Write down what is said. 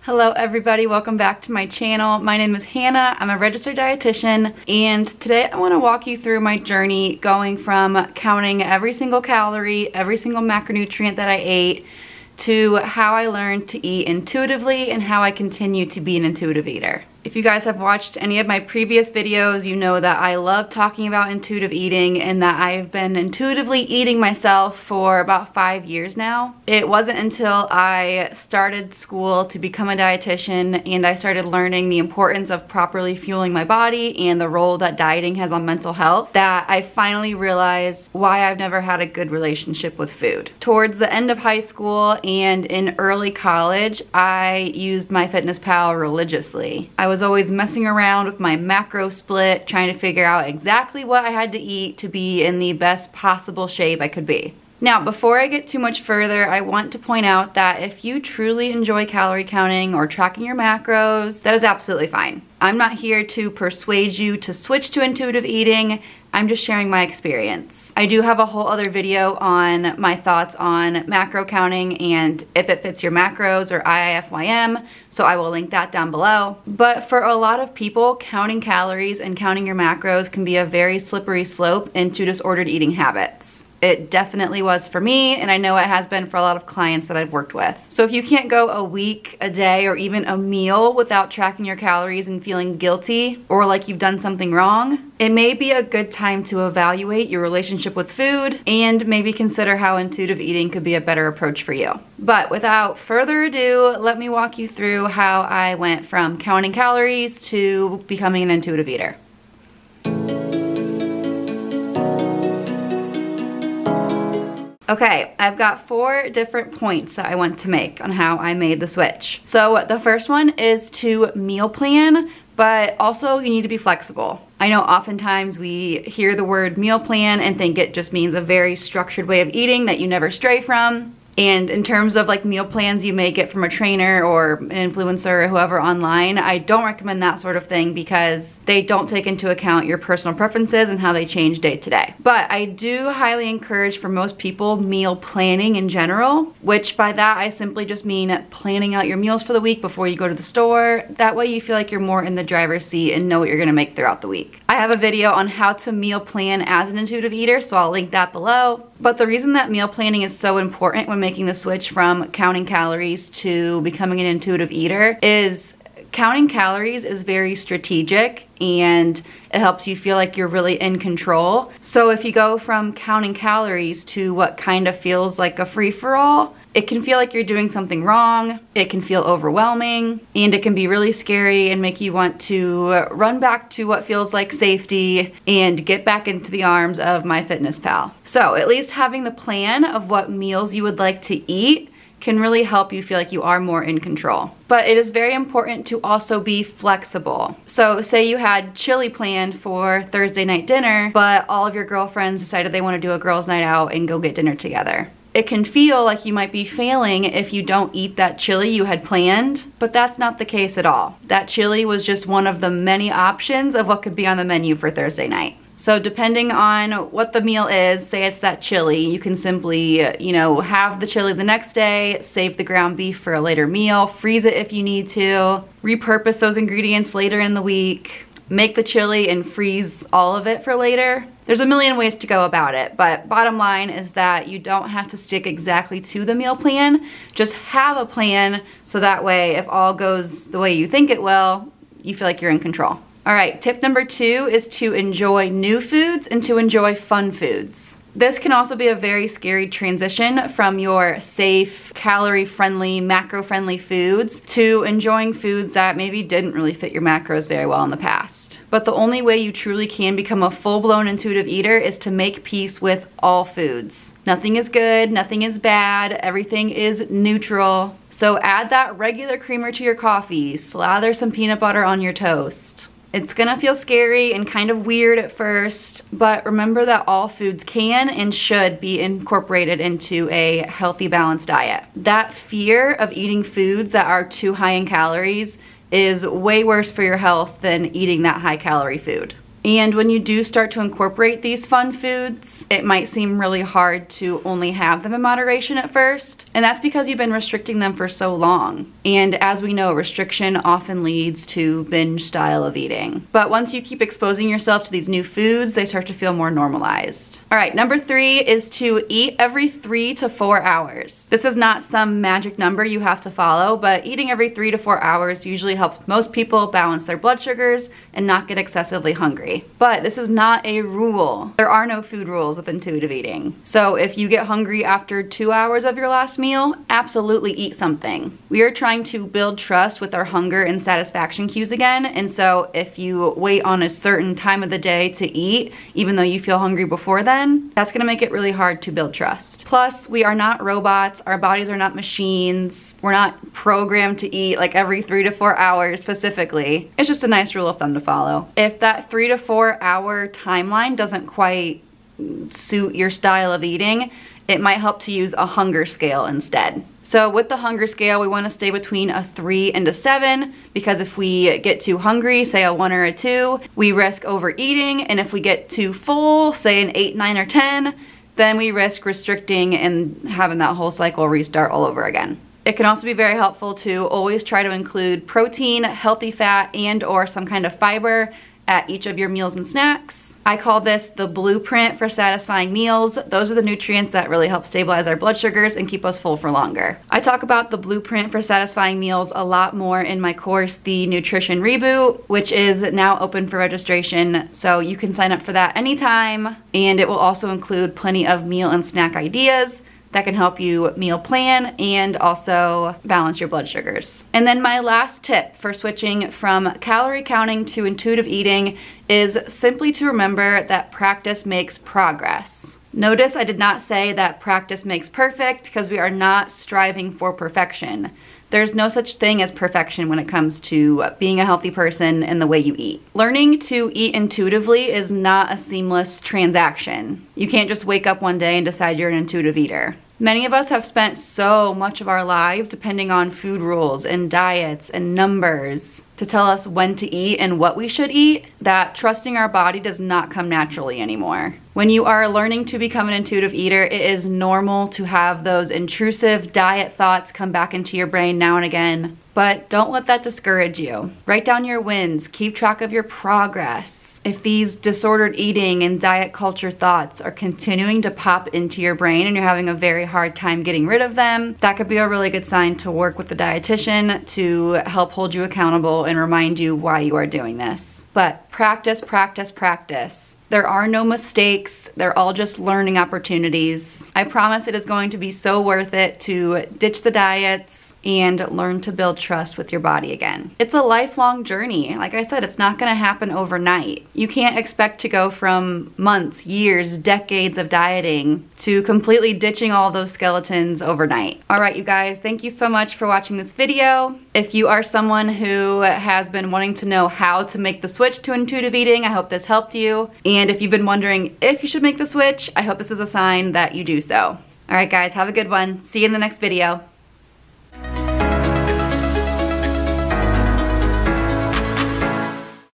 Hello everybody, welcome back to my channel. My name is Hannah, I'm a registered dietitian, and today I want to walk you through my journey going from counting every single calorie, every single macronutrient that I ate, to how I learned to eat intuitively and how I continue to be an intuitive eater. If you guys have watched any of my previous videos, you know that I love talking about intuitive eating and that I've been intuitively eating myself for about 5 years now. It wasn't until I started school to become a dietitian and I started learning the importance of properly fueling my body and the role that dieting has on mental health that I finally realized why I've never had a good relationship with food. Towards the end of high school and in early college, I used MyFitnessPal religiously. I was always messing around with my macro split, trying to figure out exactly what I had to eat to be in the best possible shape I could be. Now, before I get too much further, I want to point out that if you truly enjoy calorie counting or tracking your macros, that is absolutely fine. I'm not here to persuade you to switch to intuitive eating. I'm just sharing my experience. I do have a whole other video on my thoughts on macro counting and if it fits your macros or IIFYM, so I will link that down below. But for a lot of people, counting calories and counting your macros can be a very slippery slope into disordered eating habits. It definitely was for me, and I know it has been for a lot of clients that I've worked with. So if you can't go a week, a day, or even a meal without tracking your calories and feeling guilty or like you've done something wrong, it may be a good time to evaluate your relationship with food and maybe consider how intuitive eating could be a better approach for you. But without further ado, let me walk you through how I went from counting calories to becoming an intuitive eater. Okay, I've got 4 different points that I want to make on how I made the switch. So the first one is to meal plan, but also you need to be flexible. I know oftentimes we hear the word meal plan and think it just means a very structured way of eating that you never stray from. And in terms of like meal plans you may get from a trainer or an influencer or whoever online, I don't recommend that sort of thing because they don't take into account your personal preferences and how they change day to day. But I do highly encourage for most people meal planning in general, which by that I simply just mean planning out your meals for the week before you go to the store. That way you feel like you're more in the driver's seat and know what you're gonna make throughout the week. I have a video on how to meal plan as an intuitive eater, so I'll link that below. But the reason that meal planning is so important when making the switch from counting calories to becoming an intuitive eater is counting calories is very strategic and it helps you feel like you're really in control. So if you go from counting calories to what kind of feels like a free-for-all, it can feel like you're doing something wrong, it can feel overwhelming, and it can be really scary and make you want to run back to what feels like safety and get back into the arms of MyFitnessPal. So at least having the plan of what meals you would like to eat can really help you feel like you are more in control. But it is very important to also be flexible. So say you had chili planned for Thursday night dinner, but all of your girlfriends decided they want to do a girls' night out and go get dinner together. It can feel like you might be failing if you don't eat that chili you had planned, but that's not the case at all. That chili was just one of the many options of what could be on the menu for Thursday night. So depending on what the meal is, say it's that chili, you can simply, have the chili the next day, save the ground beef for a later meal, freeze it if you need to, repurpose those ingredients later in the week, make the chili and freeze all of it for later. There's a million ways to go about it, but bottom line is that you don't have to stick exactly to the meal plan. Just have a plan so that way if all goes the way you think it will, you feel like you're in control. All right, tip number 2 is to enjoy new foods and to enjoy fun foods. This can also be a very scary transition from your safe, calorie-friendly, macro-friendly foods to enjoying foods that maybe didn't really fit your macros very well in the past. But the only way you truly can become a full-blown intuitive eater is to make peace with all foods. Nothing is good, nothing is bad, everything is neutral. So add that regular creamer to your coffee, slather some peanut butter on your toast. It's gonna feel scary and kind of weird at first, but remember that all foods can and should be incorporated into a healthy, balanced diet. That fear of eating foods that are too high in calories is way worse for your health than eating that high calorie food. And when you do start to incorporate these fun foods, it might seem really hard to only have them in moderation at first. And that's because you've been restricting them for so long. And as we know, restriction often leads to binge style of eating. But once you keep exposing yourself to these new foods, they start to feel more normalized. All right, number 3 is to eat every 3 to 4 hours. This is not some magic number you have to follow, but eating every 3 to 4 hours usually helps most people balance their blood sugars and not get excessively hungry. But this is not a rule. There are no food rules with intuitive eating. So if you get hungry after 2 hours of your last meal, absolutely eat something. We are trying to build trust with our hunger and satisfaction cues again, and so if you wait on a certain time of the day to eat, even though you feel hungry before then, that's gonna make it really hard to build trust. Plus, we are not robots, our bodies are not machines, we're not programmed to eat like every 3 to 4 hours specifically. It's just a nice rule of thumb to follow. If that 3 to 4 hour timeline doesn't quite suit your style of eating, it might help to use a hunger scale instead. So with the hunger scale, we want to stay between a 3 and a 7, because if we get too hungry, say a 1 or a 2, we risk overeating, and if we get too full, say an 8, 9, or 10, then we risk restricting and having that whole cycle restart all over again. It can also be very helpful to always try to include protein, healthy fat, and or some kind of fiber at each of your meals and snacks. I call this the blueprint for satisfying meals. Those are the nutrients that really help stabilize our blood sugars and keep us full for longer. I talk about the blueprint for satisfying meals a lot more in my course, The Nutrition Reboot, which is now open for registration. So you can sign up for that anytime. And it will also include plenty of meal and snack ideas that can help you meal plan and also balance your blood sugars. And then my last tip for switching from calorie counting to intuitive eating is simply to remember that practice makes progress. Notice I did not say that practice makes perfect, because we are not striving for perfection. There's no such thing as perfection when it comes to being a healthy person and the way you eat. Learning to eat intuitively is not a seamless transaction. You can't just wake up one day and decide you're an intuitive eater. Many of us have spent so much of our lives depending on food rules and diets and numbers to tell us when to eat and what we should eat, that trusting our body does not come naturally anymore. When you are learning to become an intuitive eater, it is normal to have those intrusive diet thoughts come back into your brain now and again. But don't let that discourage you. Write down your wins, keep track of your progress. If these disordered eating and diet culture thoughts are continuing to pop into your brain and you're having a very hard time getting rid of them, that could be a really good sign to work with the dietitian to help hold you accountable and remind you why you are doing this. But practice, practice, practice. There are no mistakes, they're all just learning opportunities. I promise it is going to be so worth it to ditch the diets and learn to build trust with your body again. It's a lifelong journey. Like I said, it's not gonna happen overnight. You can't expect to go from months, years, decades of dieting to completely ditching all those skeletons overnight. All right, you guys, thank you so much for watching this video. If you are someone who has been wanting to know how to make the switch to intuitive eating, I hope this helped you. And if you've been wondering if you should make the switch, I hope this is a sign that you do so. All right, guys, have a good one. See you in the next video.